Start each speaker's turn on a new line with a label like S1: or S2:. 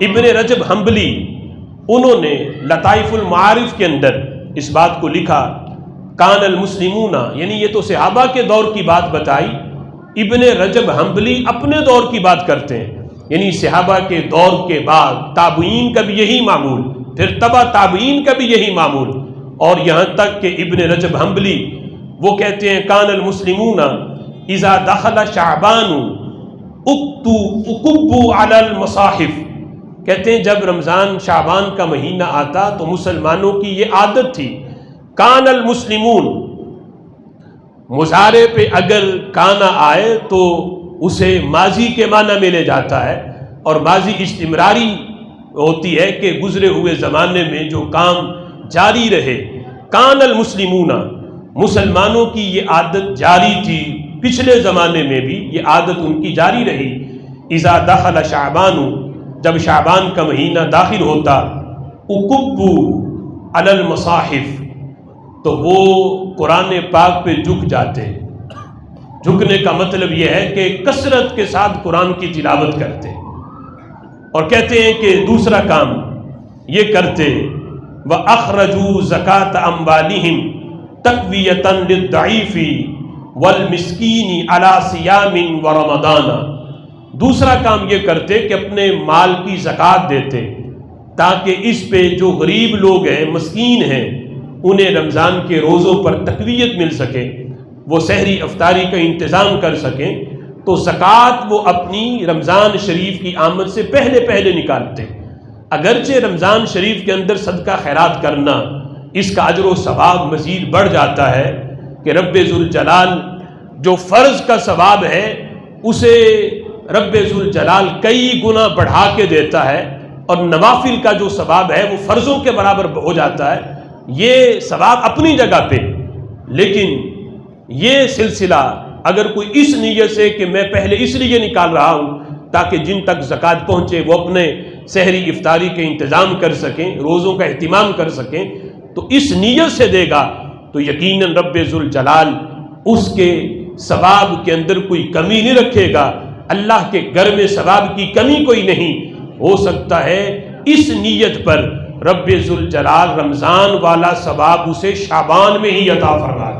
S1: ابن رجب حنبلی انہوں نے لطائف المعارف کے اندر اس بات کو لکھا، کان المسلمون، یعنی یہ تو صحابہ کے دور کی بات بتائی، ابن رجب حنبلی اپنے دور کی بات کرتے ہیں، یعنی صحابہ کے دور کے بعد تابعین کا بھی یہی معمول، پھر تبع تابعین کا بھی یہی معمول، اور یہاں تک کہ ابن رجب حنبلی وہ کہتے ہیں کان المسلمون اذا دخل شعبان اکبوا علی المصاحف، کہتے ہیں جب رمضان شعبان کا مہینہ آتا تو مسلمانوں کی یہ عادت تھی، کان المسلمون، مضارع پہ اگر کانا آئے تو اسے ماضی کے معنی میں لے جاتا ہے، اور ماضی استمراری ہوتی ہے کہ گزرے ہوئے زمانے میں جو کام جاری رہے۔ کان المسلمون، مسلمانوں کی یہ عادت جاری تھی، پچھلے زمانے میں بھی یہ عادت ان کی جاری رہی، اذا دخل شعبان، جب شعبان کا مہینہ داخل ہوتا، اکبوا علی المصاحف، تو وہ قرآن پاک پہ جھک جاتے۔ جھکنے کا مطلب یہ ہے کہ کثرت کے ساتھ قرآن کی تلاوت کرتے، اور کہتے ہیں کہ دوسرا کام یہ کرتے، وَأَخْرَجُوا زَكَاةَ أَمْوَالِهِمْ تَقْوِيَةً لِلضَّعِيفِ وَالْمِسْكِينِ عَلَى صِيَامٍ وَرَمَضَانَ، دوسرا کام یہ کرتے کہ اپنے مال کی زکوٰۃ دیتے تاکہ اس پہ جو غریب لوگ ہیں، مسکین ہیں، انہیں رمضان کے روزوں پر تقویت مل سکے، وہ سحری افطاری کا انتظام کر سکیں، تو زکوٰۃ وہ اپنی رمضان شریف کی آمد سے پہلے پہلے نکالتے۔ اگرچہ رمضان شریف کے اندر صدقہ خیرات کرنا، اس کا اجر و ثواب مزید بڑھ جاتا ہے کہ رب ذوالجلال جو فرض کا ثواب ہے اسے رب ذوالجلال کئی گنا بڑھا کے دیتا ہے، اور نوافل کا جو ثواب ہے وہ فرضوں کے برابر ہو جاتا ہے، یہ ثواب اپنی جگہ پہ۔ لیکن یہ سلسلہ اگر کوئی اس نیت سے کہ میں پہلے اس لیے نکال رہا ہوں تاکہ جن تک زکوٰۃ پہنچے وہ اپنے سحری افطاری کے انتظام کر سکیں، روزوں کا اہتمام کر سکیں، تو اس نیت سے دے گا تو یقیناً رب ذوالجلال اس کے ثواب کے اندر کوئی کمی نہیں رکھے گا۔ اللہ کے گھر میں ثواب کی کمی کوئی نہیں ہو سکتا ہے، اس نیت پر رب ذوالجلال رمضان والا ثواب اسے شعبان میں ہی عطا فرما دے۔